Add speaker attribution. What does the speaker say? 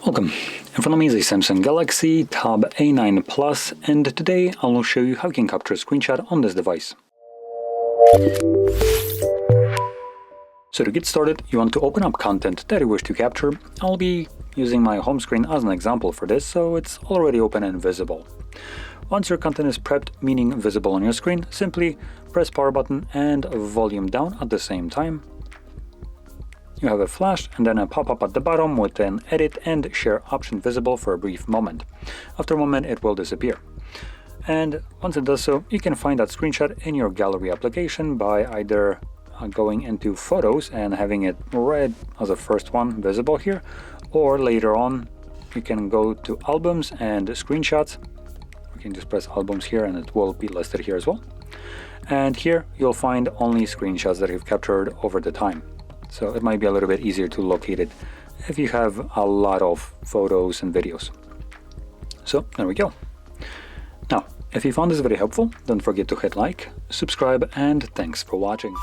Speaker 1: Welcome. In front of me is a Samsung Galaxy Tab A9 Plus, and today I will show you how you can capture a screenshot on this device. So to get started, you want to open up content that you wish to capture. I'll be using my home screen as an example for this, so it's already open and visible. Once your content is prepped, meaning visible on your screen, simply press power button and volume down at the same time. You have a flash and then a pop-up at the bottom with an edit and share option visible for a brief moment. After a moment it will disappear. And once it does so, you can find that screenshot in your gallery application by either going into photos and having it right as a first one visible here, or later on you can go to albums and screenshots. You can just press albums here and it will be listed here as well. And here you'll find only screenshots that you've captured over the time. So it might be a little bit easier to locate it if you have a lot of photos and videos. So there we go. Now, if you found this video helpful, don't forget to hit like, subscribe, and thanks for watching.